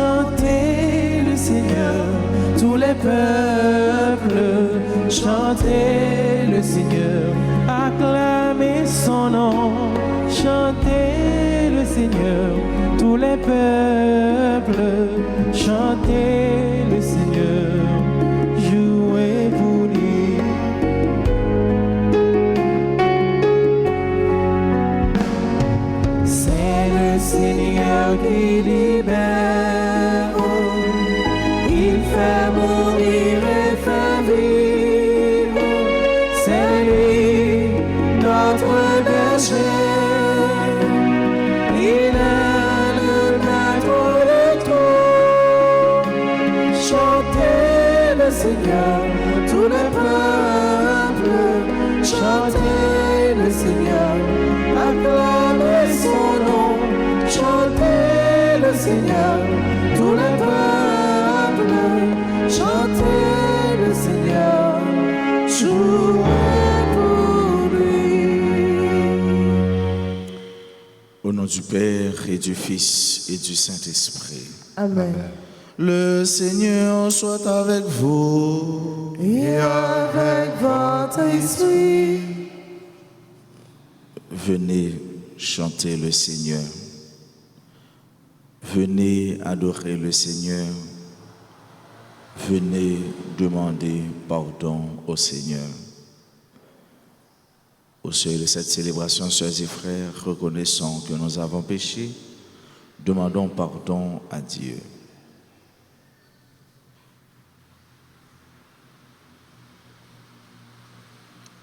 chantez le Seigneur, tous les peuples, chantez le Seigneur, acclamez son nom, chantez le Seigneur, tous les peuples, chantez le Seigneur, jouez pour lui. C'est le Seigneur qui libère, il fait mourir et fait vivre, c'est lui notre berger. Seigneur, tous les peuples, chantez le Seigneur, acclamez son nom, chantez le Seigneur, tous les peuples, chantez le Seigneur, jouez pour lui. Au nom du Père et du Fils et du Saint-Esprit. Amen. Le Seigneur soit avec vous et avec votre esprit. Venez chanter le Seigneur. Venez adorer le Seigneur. Venez demander pardon au Seigneur. Au seuil de cette célébration, sœurs et frères, reconnaissons que nous avons péché. Demandons pardon à Dieu.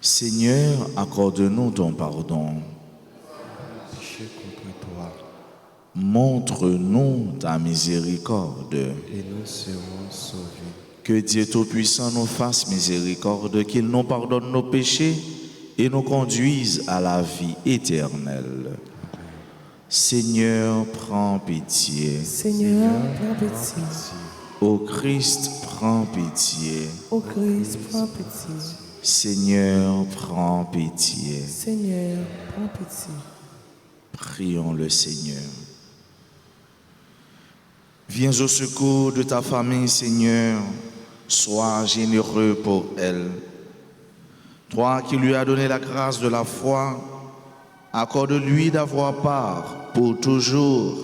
Seigneur, accorde-nous ton pardon. Montre-nous ta miséricorde. Et nous serons sauvés. Que Dieu Tout-Puissant nous fasse miséricorde, qu'il nous pardonne nos péchés et nous conduise à la vie éternelle. Seigneur, prends pitié. Seigneur, prends pitié. Ô Christ, prends pitié. Ô Christ, prends pitié. Seigneur, prends pitié. Seigneur, prends pitié. Prions le Seigneur. Viens au secours de ta famille, Seigneur. Sois généreux pour elle. Toi qui lui as donné la grâce de la foi, accorde-lui d'avoir part pour toujours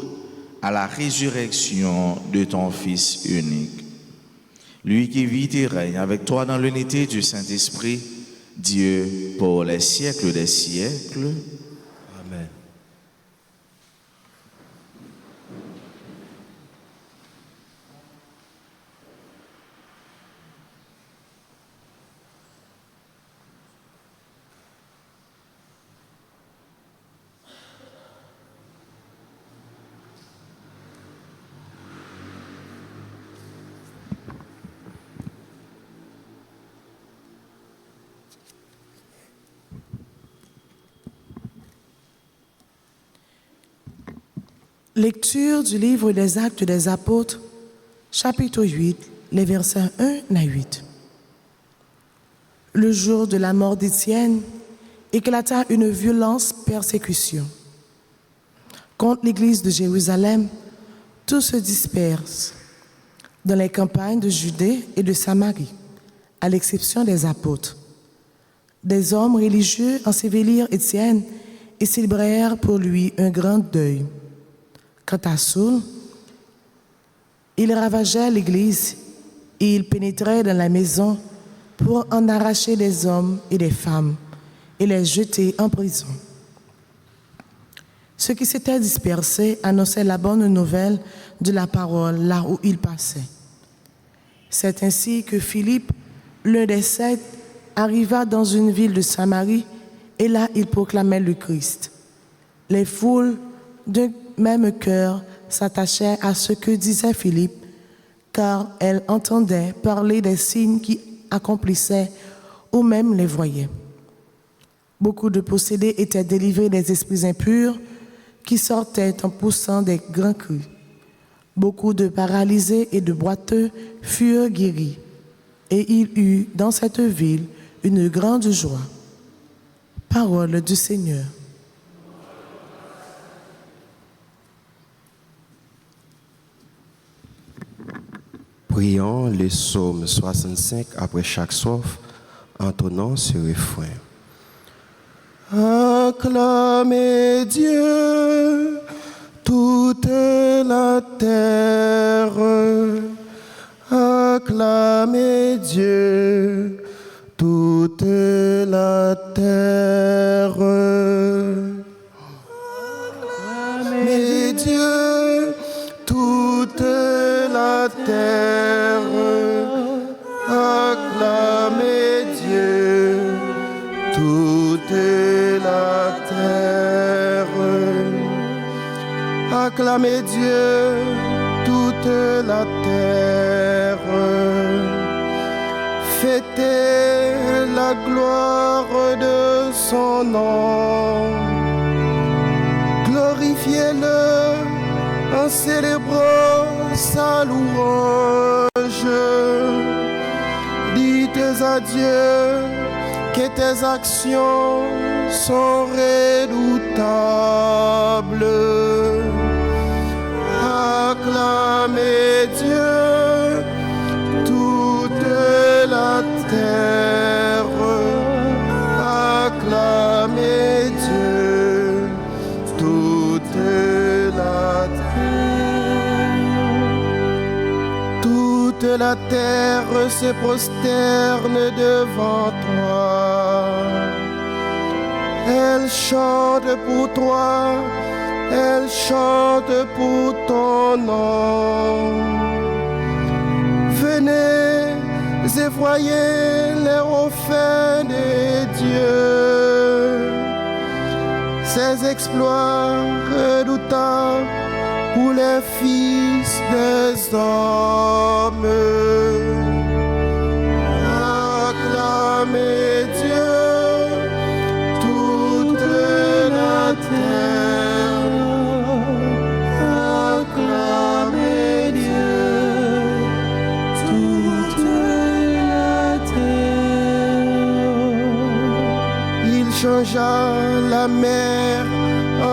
à la résurrection de ton Fils unique. Lui qui vit et règne avec toi dans l'unité du Saint-Esprit, Dieu pour les siècles des siècles. Amen. Lecture du livre des Actes des Apôtres, chapitre 8, les versets 1 à 8. Le jour de la mort d'Étienne, éclata une violente persécution. Contre l'église de Jérusalem, tout se disperse dans les campagnes de Judée et de Samarie, à l'exception des apôtres. Des hommes religieux ensevelirent Étienne et célébrèrent pour lui un grand deuil. Quant à Saul, il ravageait l'église et il pénétrait dans la maison pour en arracher des hommes et des femmes et les jeter en prison. Ceux qui s'étaient dispersés annonçaient la bonne nouvelle de la parole là où ils passaient. C'est ainsi que Philippe, l'un des 7, arriva dans une ville de Samarie et là il proclamait le Christ. Les foules d'un même cœur s'attachaient à ce que disait Philippe, car elles entendaient parler des signes qui accomplissaient ou même les voyaient. Beaucoup de possédés étaient délivrés des esprits impurs qui sortaient en poussant des grands cris. Beaucoup de paralysés et de boiteux furent guéris, et il eut dans cette ville une grande joie. Parole du Seigneur. Prions les psaumes 65 après chaque soif, entonnant ce refrain. Acclamez Dieu, toute la terre. Acclamez Dieu, toute la terre. Acclamez Dieu, toute la terre. Acclamez Dieu, toute la terre. Acclamez Dieu, toute la terre. Fêtez la gloire de son nom. Glorifiez-le en célébrant sa louange. Dites à Dieu que tes actions sont redoutables. Acclamez Dieu, toute la terre. Acclamez Dieu, toute la terre. Toute la terre se prosterne devant toi. Elle chante pour toi, elle chante pour ton nom. Venez et voyez les refaits de Dieu, ses exploits redoutables pour les fils des hommes. Acclamez Dieu, toute la terre. Acclamez Dieu, toute la terre. Il changea la mer en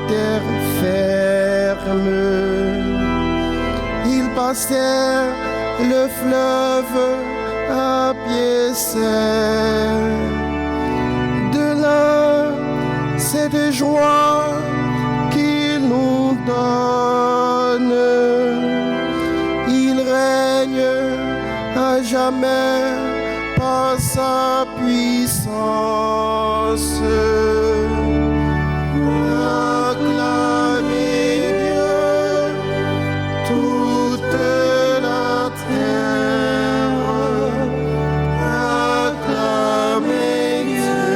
terre ferme. Ils passèrent le fleuve à pied sec. De là, cette joie qu'il nous donne. Il règne à jamais par sa puissance. Acclamez Dieu, toute la terre. Acclamez Dieu,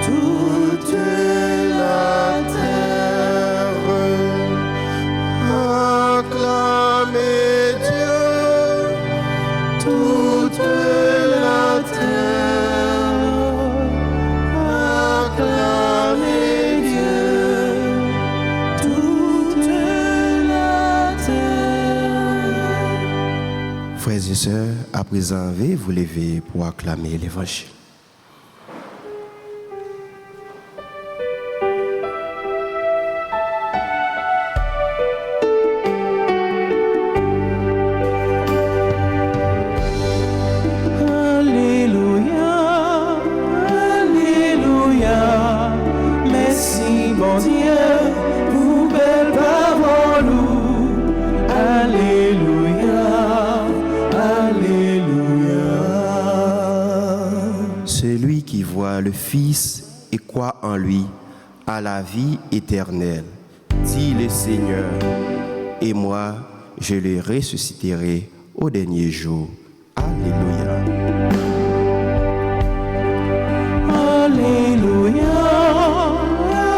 toute la terre. Acclamez Dieu, toute la terre. Acclamez Dieu, toute la terre. Frères et sœurs, à présent, veuillez vous lever pour acclamer l'Évangile. Alléluia, Alléluia, merci mon Dieu pour belle parole. Alléluia, Alléluia. Celui qui voit le Fils et croit en lui a la vie éternelle, dit le Seigneur, et moi je le ressusciterai au dernier jour. Alléluia. Alléluia,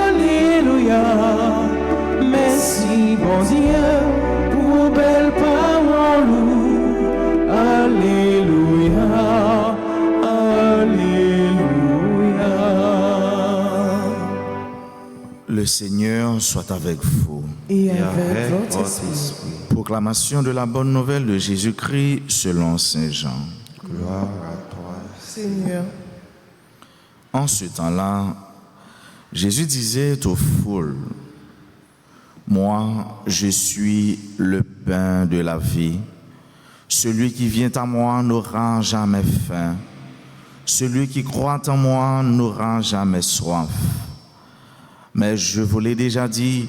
Alléluia, merci bon Dieu pour belle parole. Alléluia, Alléluia. Le Seigneur soit avec vous. Et Et avec votre votre esprit. esprit. Proclamation de la bonne nouvelle de Jésus-Christ selon saint Jean. Gloire à toi. Seigneur, En ce temps-là, Jésus disait aux foules, « Moi, je suis le pain de la vie. Celui qui vient à moi n'aura jamais faim. Celui qui croit en moi n'aura jamais soif. Mais je vous l'ai déjà dit,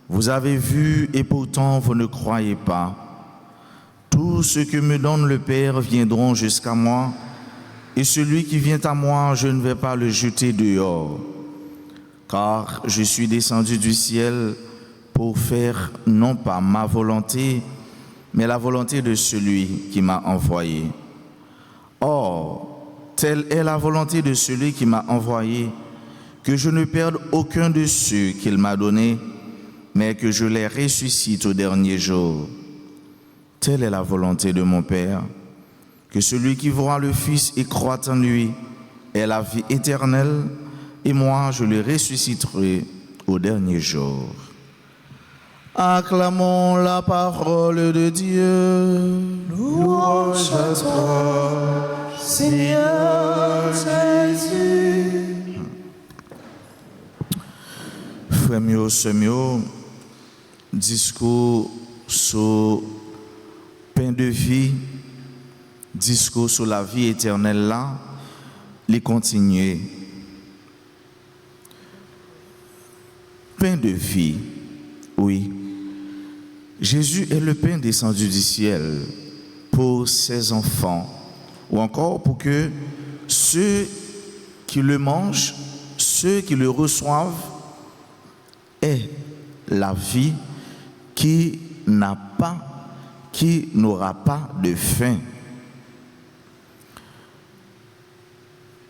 vous avez vu et pourtant vous ne croyez pas. Tout ce que me donne le Père viendront jusqu'à moi, et celui qui vient à moi, je ne vais pas le jeter dehors. Car je suis descendu du ciel pour faire non pas ma volonté, mais la volonté de celui qui m'a envoyé. Or, telle est la volonté de celui qui m'a envoyé, que je ne perde aucun de ceux qu'il m'a donnés, mais que je les ressuscite au dernier jour. Telle est la volonté de mon Père, que celui qui voit le Fils et croit en lui ait la vie éternelle, et moi je le ressusciterai au dernier jour. Acclamons la parole de Dieu. Louange à toi, Seigneur Jésus. Frère mio, sœur mio, discours sur pain de vie, discours sur la vie éternelle là, les continuer. Pain de vie, oui. Jésus est le pain descendu du ciel pour ses enfants, ou encore pour que ceux qui le mangent, ceux qui le reçoivent, aient la vie qui n'aura pas de fin.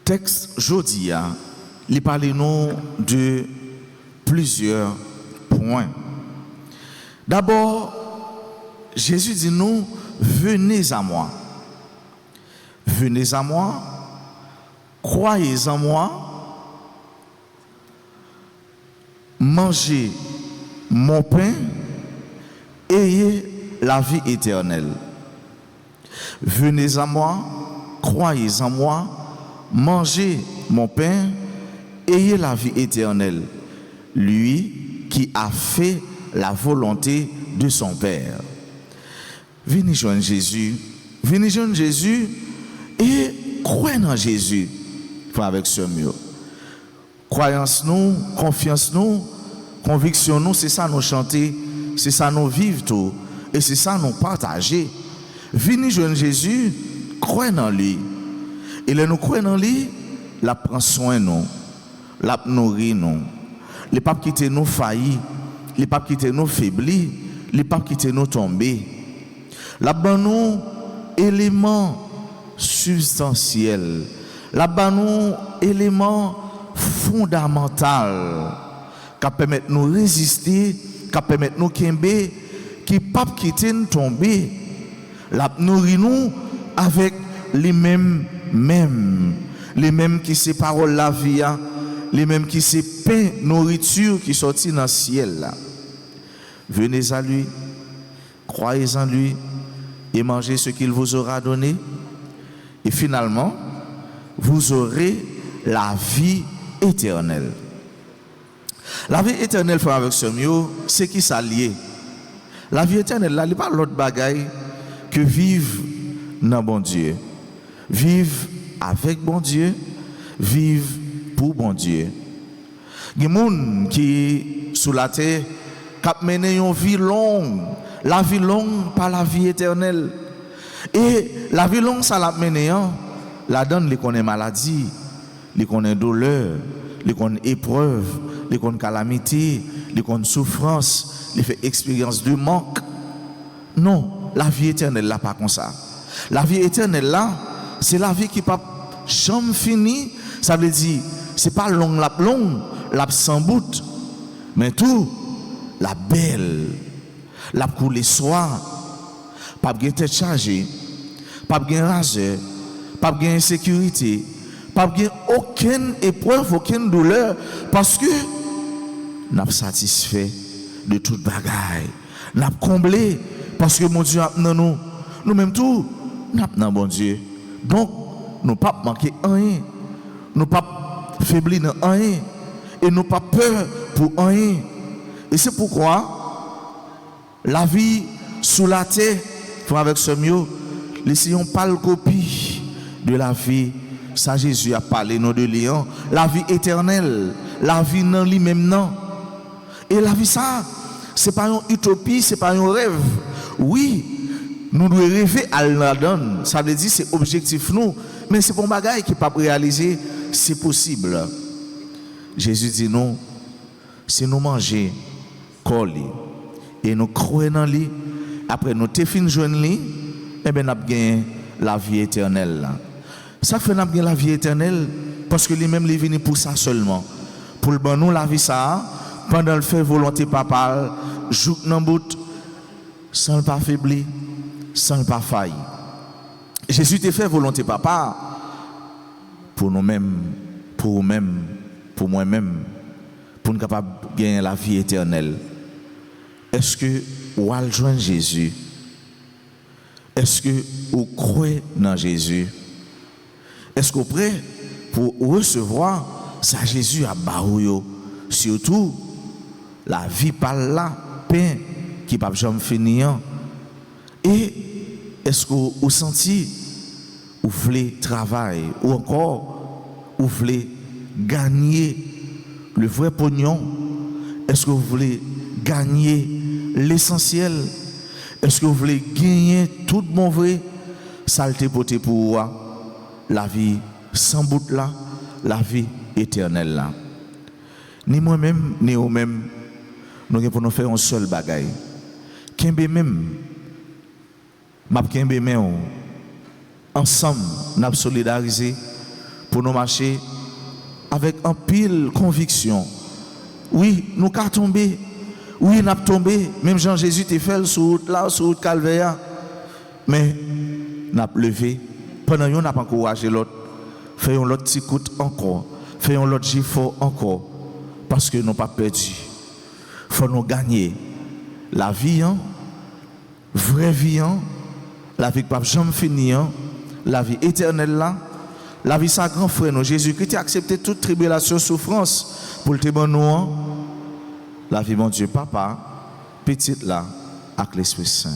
Texte Jodia, il parle nous de plusieurs points. D'abord, Jésus dit nous, venez à moi. Venez à moi, croyez en moi, mangez mon pain, ayez la vie éternelle. Venez à moi, croyez en moi, mangez mon pain, ayez la vie éternelle. Lui qui a fait la volonté de son Père. Venez joindre Jésus. Venez joindre Jésus et croyez en Jésus. Avec ce mieux. Croyance nous, confiance nous, conviction nous, c'est ça nous chanter, c'est ça nous vivre tout, et c'est ça nous partager. Venez joindre Jésus, croyez en lui. Et là nous croyons en lui, la prend soin nous, la nourrit nous. Les papes quitter nous faillis, les papes quitter nous faiblis, les papes quitter nous tombés. Là-bas nous éléments substantiels, là-bas nous éléments fondamentaux qui permettent nous résister, qui permettent nous kembe, qui papes quitter nous tomber. La nourrit nous avec les mêmes qui c'est parole la vie, les mêmes qui c'est pain, nourriture qui sortit dans le ciel là. Venez à lui, croyez en lui et mangez ce qu'il vous aura donné. Et finalement, vous aurez la vie éternelle. La vie éternelle, frère avec ce mieux, c'est qui s'allie. La vie éternelle, là, il n'y a pas l'autre bagaille que vivre dans bon Dieu. Vivre avec bon Dieu, vivre pour bon Dieu. Il y a des gens qui, sous la terre, qui mènent une vie longue. La vie longue, pas la vie éternelle. Et la vie longue, ça la mène, la donne, les connaît maladie, les connaît douleur, les connaît épreuve, les connaît calamité, les connaît souffrance, les fait expérience de manque. Non, la vie éternelle, là, pas comme ça. La vie éternelle, là, c'est la vie qui n'est pas jamais finie. Ça veut dire, c'est pas long, la sans bout, mais tout, la belle, la coulée soir, pas de tête chargée, pas de raseur, pas de insécurité, pas de aucune épreuve, aucune douleur, parce que nous sommes satisfaits de toute bagaille. Nous sommes comblés, parce que mon Dieu a nous, nous-mêmes tout, nous sommes bon Dieu. Donc, nous ne pas manquer rien, nous ne pas faiblir dans rien, et nous pas peur pour rien. Et c'est pourquoi la vie sous la terre, frère avec ce mieux, laissons pas le copie de la vie. Ça, Jésus a parlé, nous de liant. La vie éternelle, la vie non lui-même, non. Et la vie, ça, c'est pas une utopie, c'est pas un rêve. Oui, nous devons rêver à la donne. Ça veut dire c'est objectif nous, mais c'est pour un bagage qui n'est pas réalisé, c'est possible. Jésus dit non, si nous mangeons corps et nous croyons dans lui, après nous te fin joindre lui, eh bien nous avons la vie éternelle. Ça fait nous avons la vie éternelle parce que lui-même est venu pour ça seulement. Pour le bon nous la vie ça, pendant le fait volonté papa, joue dans bout sans pas faiblir, sans pas faillir. Jésus t'a fait volonté papa pour nous-mêmes, pour nous-mêmes, pour moi-même, pour nous capables de gagner la vie éternelle. Est-ce que vous allez joindre Jésus? Est-ce que vous croyez dans Jésus? Est-ce que vous êtes prêt pour recevoir ça Jésus à Barouyo? Surtout, la vie par là, pain qui ne peut jamais finir. Et est-ce que vous sentez, vous voulez travailler, ou encore, vous voulez gagner le vrai pognon? Est-ce que vous voulez gagner l'essentiel? Est-ce que vous voulez gagner tout bon vrai? Saleté poté pour vous, la vie sans bout là, la vie éternelle là. Ni moi-même, ni vous-même, nous avons pour nous faire un seul bagaille. Kembe même, Kembe même, ensemble, nous avons solidarisé pour nous marcher avec un pile conviction. Oui, nous avons tombé. Oui, nous avons tombé. Même Jean-Jésus t'a fait sur route là, sur route Calvaire. Mais nous avons levé. Pendant que nous avons encouragé l'autre. Faisons l'autre petit coup encore. Faisons l'autre gifo encore. Parce que nous n'avons pas perdu. Il faut nous gagner. La vie, hein, vraie vie, hein, la vie qui ne peut jamais finir, la vie éternelle là. La vie, ça grand frère, nous. Jésus-Christ a accepté toute tribulation, souffrance pour le témoin. La vie, mon Dieu, papa, petite là, avec l'Esprit Saint.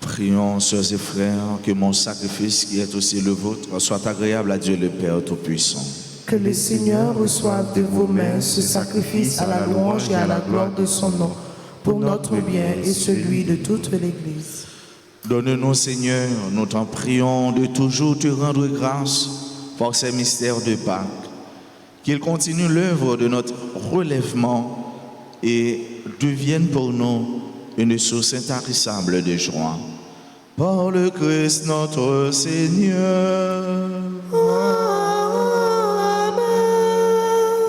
Prions, sœurs et frères, que mon sacrifice, qui est aussi le vôtre, soit agréable à Dieu le Père Tout-Puissant. Que le Seigneur reçoive de vos mains ce sacrifice à la louange et à la gloire de son nom, pour notre bien et celui de toute l'Église. Donne-nous, Seigneur, nous t'en prions de toujours te rendre grâce pour ces mystères de Pâques, qu'il continue l'œuvre de notre relèvement et devienne pour nous une source intarissable de joie. Par le Christ notre Seigneur.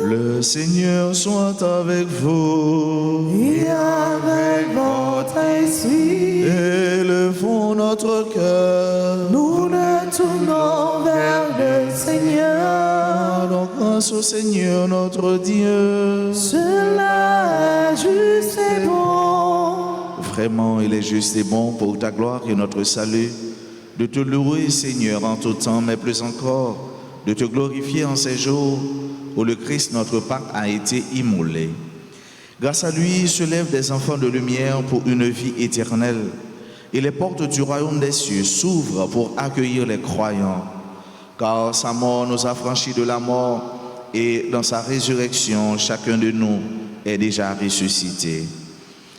Le Seigneur soit avec vous. Et avec votre esprit, Élevons notre cœur. nous nous tournons vers le Seigneur. Rendons grâce au Seigneur notre Dieu. Cela est juste et bon. Vraiment, il est juste et bon pour ta gloire et notre salut de te louer, Seigneur, en tout temps, mais plus encore, de te glorifier en ces jours où le Christ, notre Pâque, a été immolé. Grâce à lui, se lèvent des enfants de lumière pour une vie éternelle. Et les portes du royaume des cieux s'ouvrent pour accueillir les croyants. Car sa mort nous a franchis de la mort et dans sa résurrection, chacun de nous est déjà ressuscité.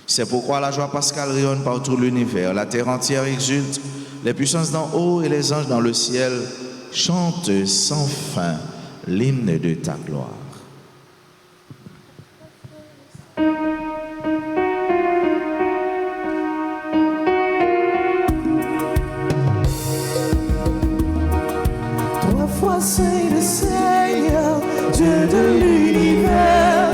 C'est pourquoi la joie pascale rayonne par tout l'univers. La terre entière exulte, les puissances d'en haut et les anges dans le ciel chantent sans fin l'hymne de ta gloire. Trois fois c'est le Seigneur, Dieu de l'univers.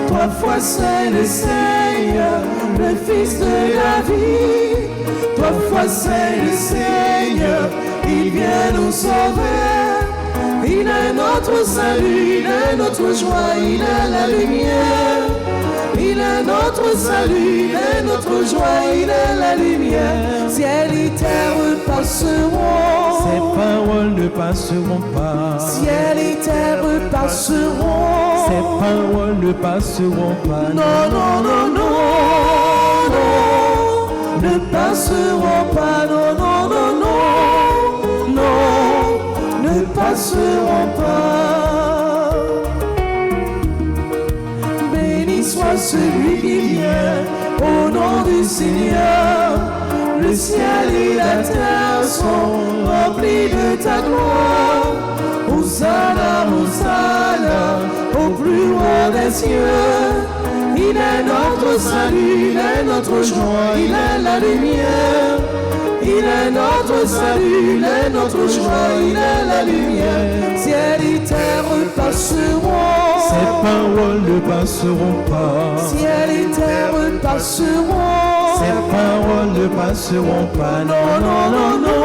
Trois fois c'est le Seigneur, le Fils de David. Trois fois c'est le Seigneur, il vient nous sauver. Il est notre salut, il est notre joie, il est la lumière. Il est notre salut, il est notre joie, il est la lumière. Ciel et terre passeront, Ces paroles ne passeront pas. ciel et terre passeront. Ces paroles ne passeront pas. Non, non, non, non, non, ne passeront pas. Non, non, non, non, non, ne passeront pas. Béni soit celui qui vient au nom du Seigneur. Le ciel et la terre sont remplis de ta gloire. Hosanna, Hosanna, au plus haut des cieux. Il est notre salut, il est notre joie, il est la lumière. Il est notre salut, il est notre joie, il est la lumière. Ciel et terre passeront. Ces paroles ne passeront pas. Ciel et terre passeront. Ces paroles ne passeront pas. Non, non, non, non,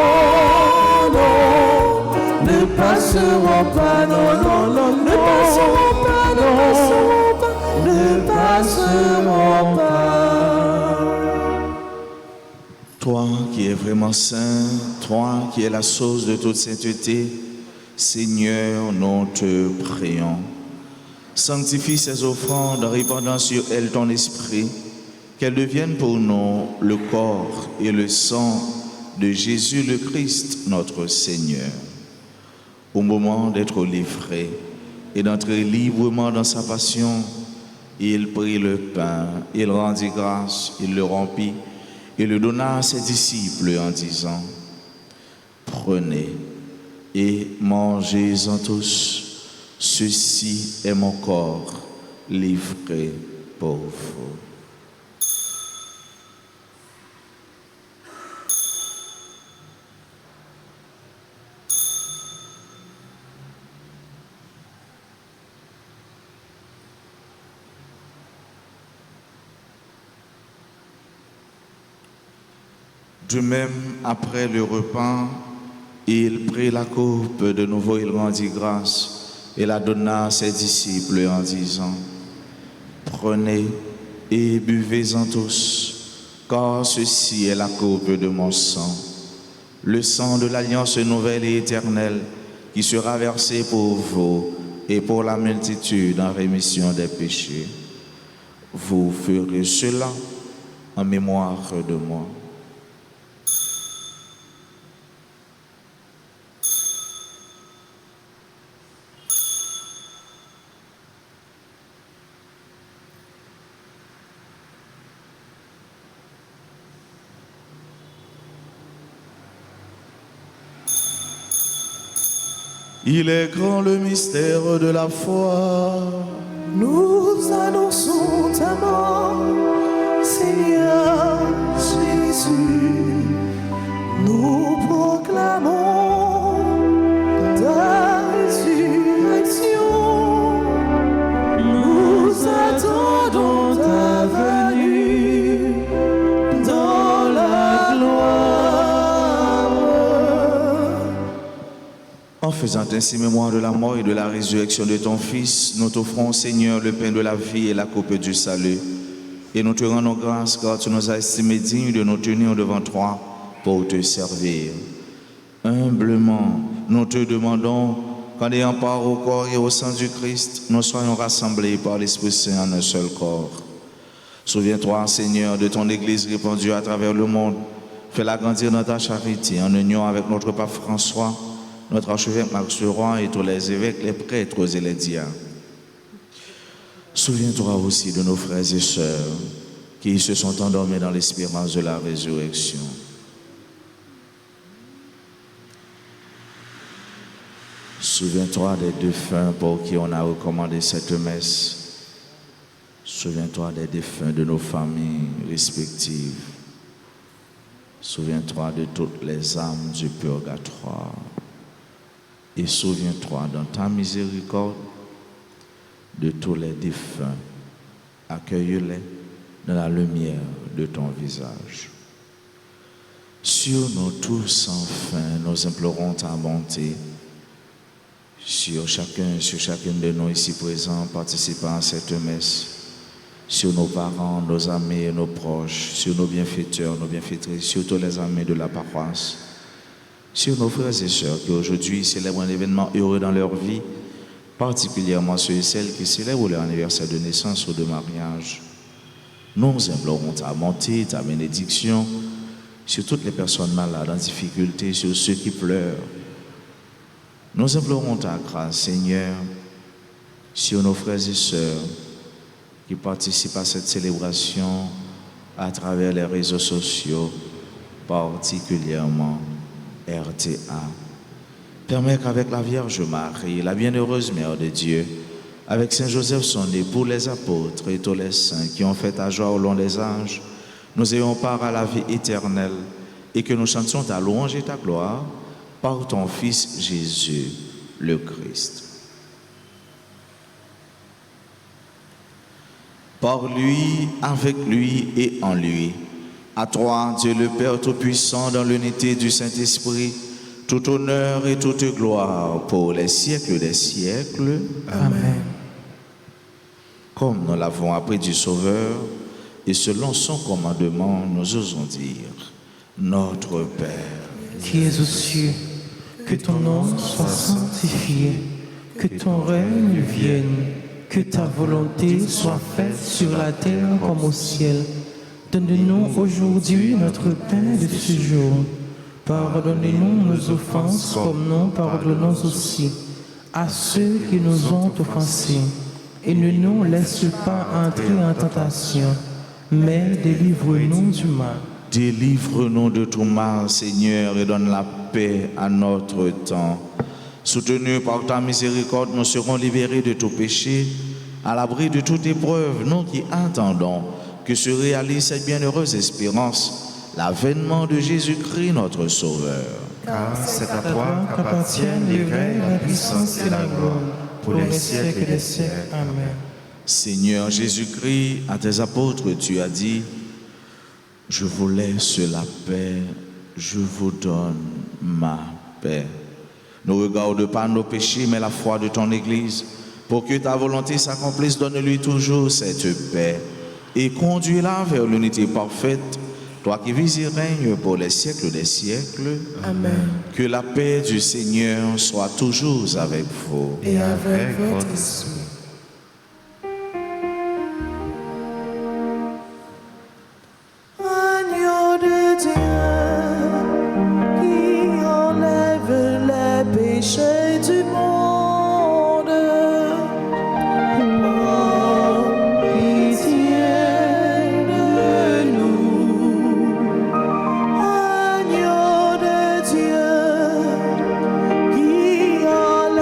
non, ne passeront pas. Non, non, non, ne passeront pas. Ne passeront pas. Toi qui es vraiment saint, toi qui es la source de toute sainteté, Seigneur, nous te prions. Sanctifie ces offrandes en répandant sur elles ton esprit, qu'elles deviennent pour nous le corps et le sang de Jésus le Christ, notre Seigneur. Au moment d'être livré et d'entrer librement dans sa passion, il prit le pain, il rendit grâce, il le rompit et le donna à ses disciples en disant: Prenez et mangez-en tous. Ceci est mon corps livré pour vous. De même, après le repas, il prit la coupe, de nouveau il rendit grâce et la donna à ses disciples en disant: Prenez et buvez-en tous, car ceci est la coupe de mon sang, le sang de l'alliance nouvelle et éternelle qui sera versé pour vous et pour la multitude en rémission des péchés. Vous ferez cela en mémoire de moi. Il est grand le mystère de la foi. Nous annonçons ta mort, Seigneur Jésus. Nous proclamons ta résurrection. Nous attendons ta venue dans la gloire. En faisant ainsi mémoire de la mort et de la résurrection de ton Fils, nous t'offrons, Seigneur, le pain de la vie et la coupe du salut. Et nous te rendons grâce car tu nous as estimés dignes de nous tenir devant toi pour te servir. Humblement, nous te demandons qu'en ayant part au corps et au sang du Christ, nous soyons rassemblés par l'Esprit Saint en un seul corps. Souviens-toi, Seigneur, de ton Église répandue à travers le monde. Fais-la grandir dans ta charité en union avec notre pape François, notre archevêque Max Leroy et tous les évêques, les prêtres et les diacres. Souviens-toi aussi de nos frères et sœurs qui se sont endormis dans l'espérance de la résurrection. Souviens-toi des défunts pour qui on a recommandé cette messe. Souviens-toi des défunts de nos familles respectives. Souviens-toi de toutes les âmes du purgatoire. Et souviens-toi dans ta miséricorde de tous les défunts. Accueille-les dans la lumière de ton visage. Sur nous tous, enfin, nous implorons ta bonté. Sur chacune de nous ici présents, participant à cette messe, sur nos parents, nos amis et nos proches, sur nos bienfaiteurs, nos bienfaitrices, sur tous les amis de la paroisse, sur nos frères et sœurs qui aujourd'hui célèbrent un événement heureux dans leur vie, particulièrement ceux et celles qui célèbrent leur anniversaire de naissance ou de mariage. Nous implorons ta bonté, ta bénédiction sur toutes les personnes malades, en difficulté, sur ceux qui pleurent. Nous implorons ta grâce, Seigneur, sur nos frères et sœurs qui participent à cette célébration à travers les réseaux sociaux, particulièrement RTA. Permets qu'avec la Vierge Marie, la bienheureuse Mère de Dieu, avec Saint Joseph son époux, les apôtres et tous les saints qui ont fait ta joie au long des âges, nous ayons part à la vie éternelle et que nous chantions ta louange et ta gloire par ton Fils Jésus, le Christ. Par lui, avec lui et en lui, à toi, Dieu le Père Tout-Puissant, dans l'unité du Saint-Esprit, tout honneur et toute gloire pour les siècles des siècles. Amen. Comme nous l'avons appris du Sauveur, et selon son commandement, nous osons dire, Notre Père, Qui es aux cieux, que ton nom soit sanctifié, que ton règne vienne, que ta volonté soit faite sur la terre comme au ciel. Donne-nous aujourd'hui notre pain de ce jour. Pardonnez-nous nos offenses comme nous pardonnons aussi à ceux qui nous ont offensés. Et ne nous laisse pas entrer en tentation, mais délivre-nous du mal. délivre-nous de tout mal, Seigneur, et donne la paix à notre temps. Soutenus par ta miséricorde, nous serons libérés de tout péché, à l'abri de toute épreuve, nous qui attendons que se réalise cette bienheureuse espérance, l'avènement de Jésus-Christ, notre Sauveur. Car c'est à toi qu'appartiennent les règnes, la puissance et la gloire, pour les siècles des siècles. Amen. Seigneur Jésus-Christ, à tes apôtres, tu as dit, je vous laisse la paix, je vous donne ma paix. Ne regarde pas nos péchés, mais la foi de ton Église. Pour que ta volonté s'accomplisse, donne-lui toujours cette paix et conduis-la vers l'unité parfaite, toi qui vis et règnes pour les siècles des siècles. Amen. Que la paix du Seigneur soit toujours avec vous. Et avec votre esprit. Agneau de Dieu, qui enlève les péchés du monde, prends pitié de nous. Agneau de Dieu, qui enlève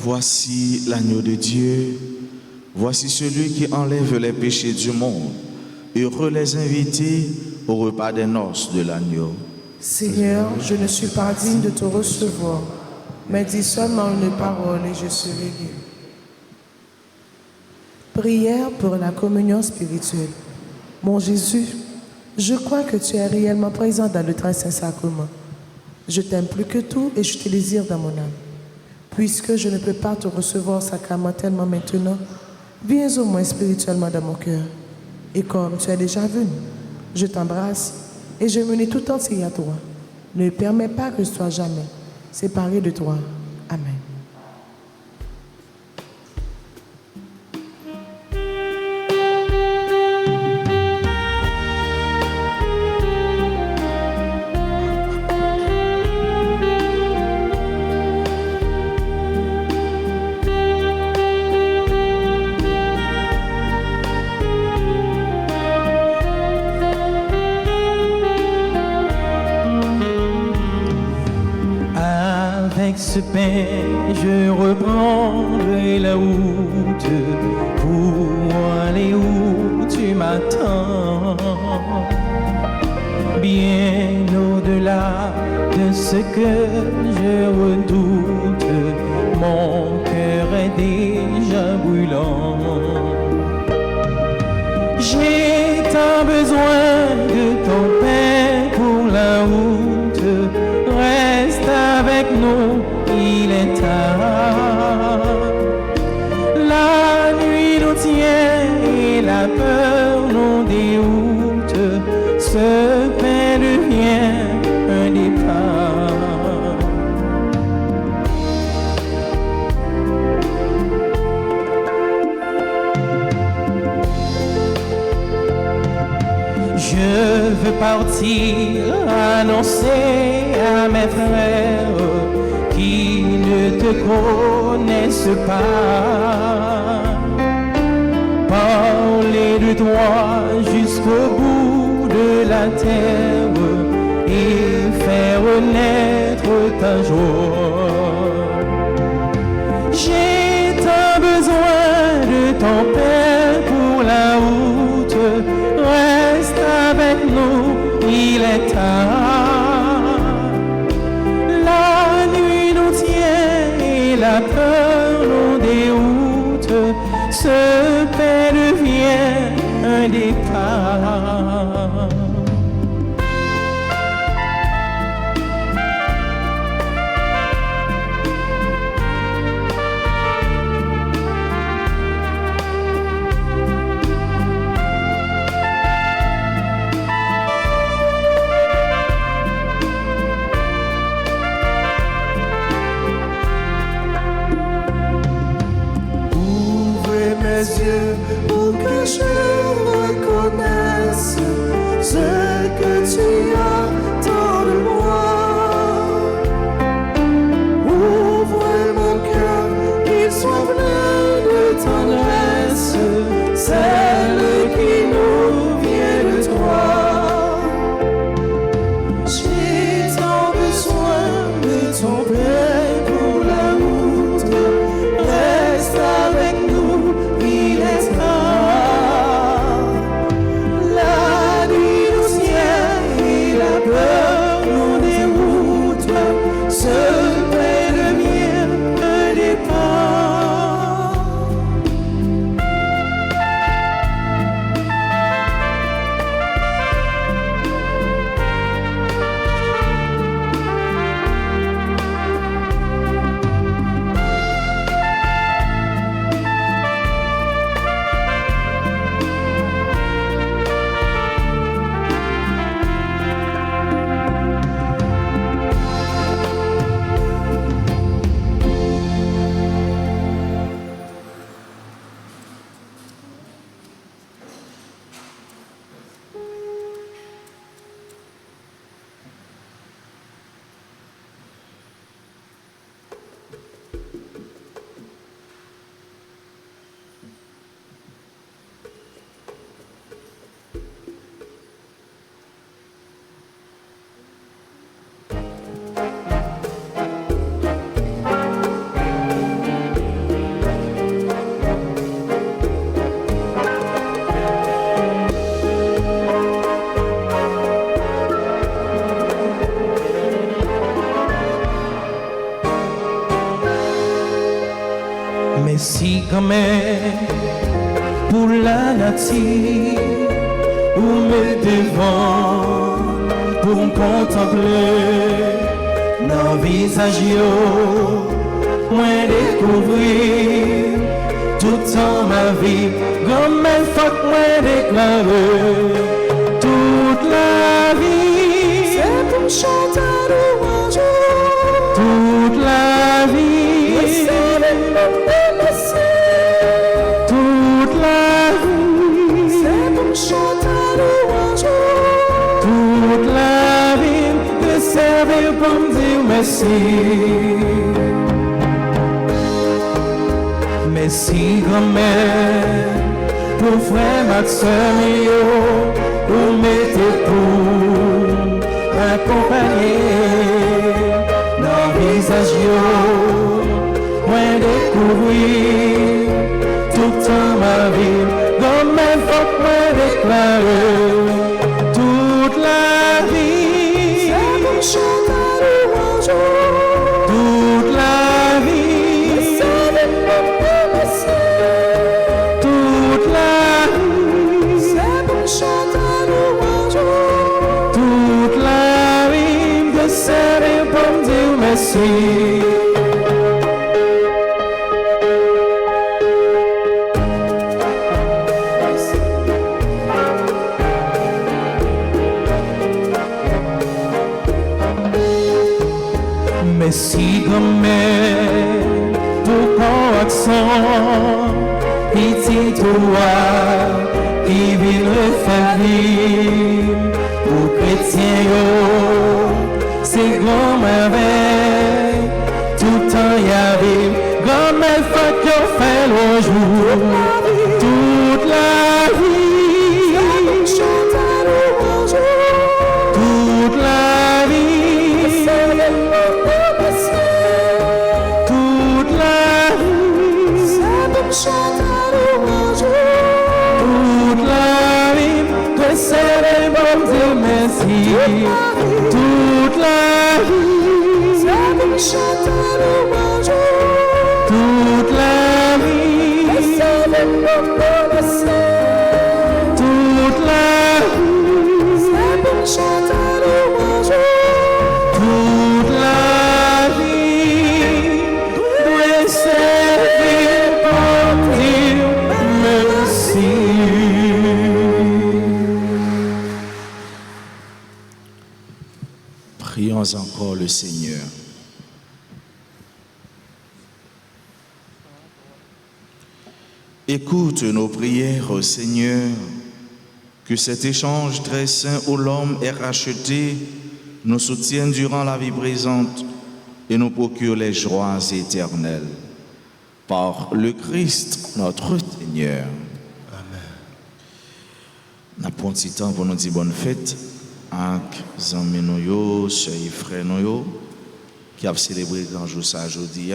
Voici l'agneau de Dieu, voici celui qui enlève les péchés du monde. Heureux les invités au repas des noces de l'agneau. Seigneur, je ne suis pas digne de te recevoir, mais dis seulement une parole et je serai guéri. Prière pour la communion spirituelle. Mon Jésus, je crois que tu es réellement présent dans le très saint sacrement. Je t'aime plus que tout et je te désire dans mon âme. Puisque je ne peux pas te recevoir sacramentellement maintenant, viens au moins spirituellement dans mon cœur. Et comme tu es déjà venu, je t'embrasse et je me lie tout entier à toi. Ne permets pas que je sois jamais séparé de toi. Amen. Avec ce pain, je reprendrai la route pour aller où tu m'attends. Bien au-delà de ce que je redoute, mon cœur est déjà brûlant. J'ai tant besoin de ton pain pour la route. Reste avec nous, il est tard. La nuit nous tient et la peur nous déroute. Ce pain devient un départ. Je veux partir annoncer à mes frères qui ne te connaissent pas. Parler de toi jusqu'au bout de la terre et faire naître ta joie. J'ai tant besoin de ton pain pour la route. Reste avec nous, il est tard. La nuit nous tient et la peur nous déroute. Ce pain devient un départ. merci quand même pour la nature où me devant pour me contempler dans le visage moi découvrir tout en ma vie comme un fuck moi déclarer toute la vie c'est pour chanter louange toute la vie toute la vie c'est pour chanter louange toute la vie de servir pour me dire merci merci grand-mère pour frère ma soeur pour m'aider pour accompagner dans le visage moi découvrir tout en ma vie comme un fuck moi déclarer toute la vie c'est pour chanter louange toute la vie c'est toute la vie c'est pour chanter louange toute la vie de servir pour me dire merci merci grand-mère pour ton accent petit toi qui vient refaire vivre pour chrétien c'est grand merveille tout temps y arrive comme un fuck yo fait le jour toute la vie toute la vie toute la vie chanter louange toute la vie de servir pour dire merci toute la vie c'est pour chanter louange toute la vie de servir pour dire merci toute la vie c'est pour chanter louange toute la vie de servir pour dire merci. Prions encore le Seigneur. Écoute nos prières, ô Seigneur, que cet échange très saint où l'homme est racheté nous soutienne durant la vie présente et nous procure les joies éternelles. Par le Christ, notre Seigneur. Amen. Nous avons un petit temps pour nous dire bonne fête avec les amis, sœurs et frères qui ont célébré le grand jour ça aujourd'hui.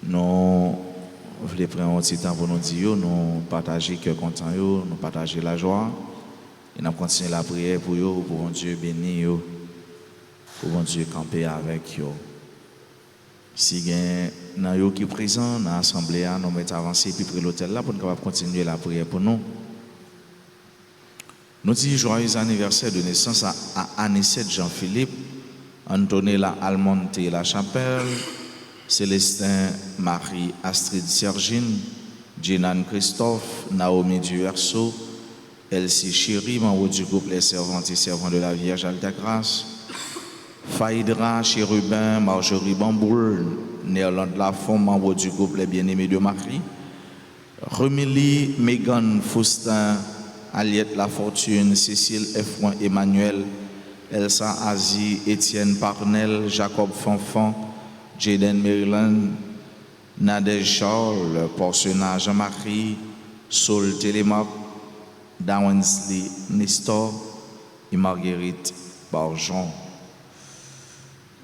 Nous voulons prendre un petit temps pour nous dire, nous partager cœur content, nous partager la joie. Et nous continuons la prière pour vous, pour Dieu bénir, pour Dieu camper avec vous. Si il y a des qui sont présents dans l'assemblée, nous mettons avancer puis pour l'hôtel là pour nous continuer la prière pour nous. Nous disons joyeux anniversaire de naissance à Anicette Jean-Philippe, Antonella Almonte La Chapelle, Célestin Marie Astrid Sergine, Jenan Christophe, Naomi Duverso, Elsie Chéri, membre du groupe Les Servantes et Servants de la Vierge Alta-Grâce, Faïdra Chérubin, Marjorie Bamboul, Néerlande Lafont, membre du groupe Les Bien-Aimés de Marie, Remily Megan Faustin, Aliette Lafortune, Cécile F1 Emmanuel, Elsa Azie, Étienne Parnel, Jacob Fanfan, Jaden Maryland, Nadège Charles, Porcena Jean-Marie, Saul Télémac, Dawensley Nestor et Marguerite Barjon.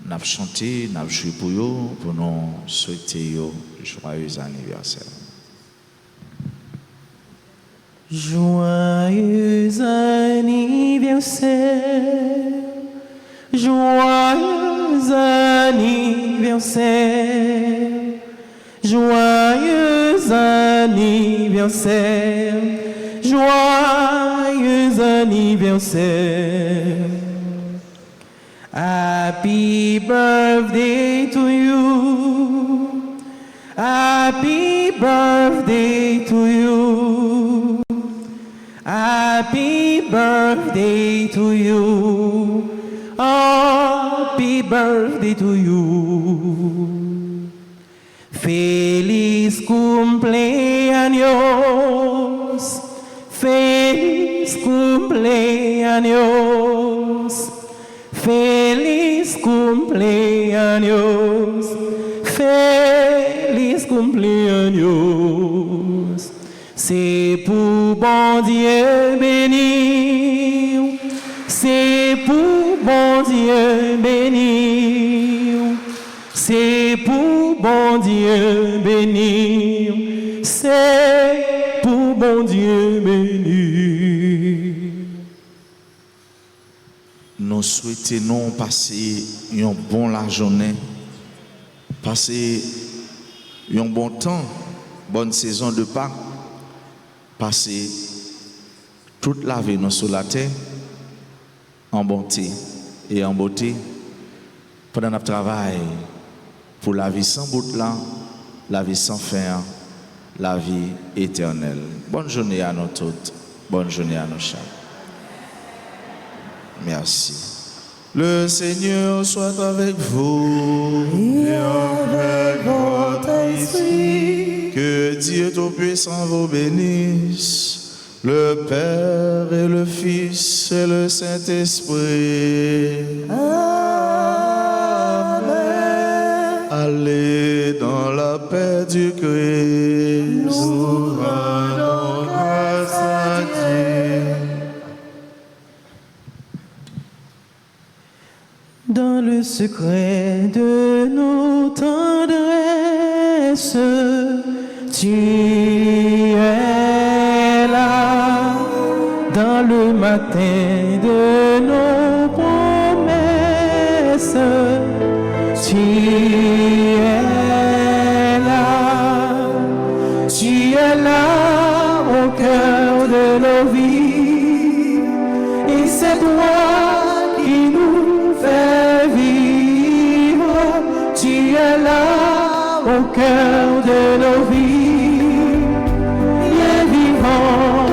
Nous avons chanté, nous avons joué pour eux, pour nous souhaiter joyeux anniversaire. Joyeux anniversaire, joyeux anniversaire, joyeux anniversaire, joyeux anniversaire. Happy birthday to you. Happy birthday to you. Happy birthday to you. Happy birthday to you. Feliz cumpleaños. Feliz cumpleaños. Feliz cumpleaños. Feliz cumpleaños. C'est pour bon Dieu bénir. C'est pour bon Dieu bénir. C'est pour bon Dieu bénir. C'est pour bon Dieu bénir. Nous souhaitons passer une bonne journée, passer un bon temps, bonne saison de Pâques, passer toute la vie nous sur la terre en bonté et en beauté pendant notre travail pour la vie sans bout là, la vie sans fin, la vie éternelle. Bonne journée à nous toutes, bonne journée à nous chacun. Merci. Le Seigneur soit avec vous Et avec votre esprit. Que Dieu Tout-Puissant vous bénisse, le Père et le Fils et le Saint-Esprit. Amen. Allez dans la paix du Christ. Nous rendons grâce à Dieu. Dans le secret de nos tendresses, tu es là. Dans le matin de nos promesses, tu es là. Tu es là au cœur de nos vies. Et c'est toi qui nous fais vivre. Tu es là au cœur de nos vies. Bien vivant, oh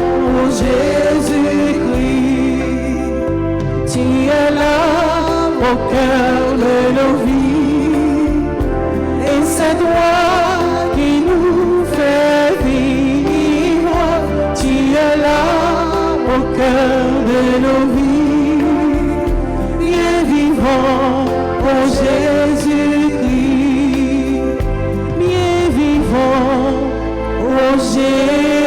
Jésus-Christ. Tu es là au cœur de nos vies. Et c'est toi qui nous fais vivre. Tu es là au cœur de nos vies. Bien vivant, oh Jésus-Christ. Bien vivant, oh Jésus-Christ.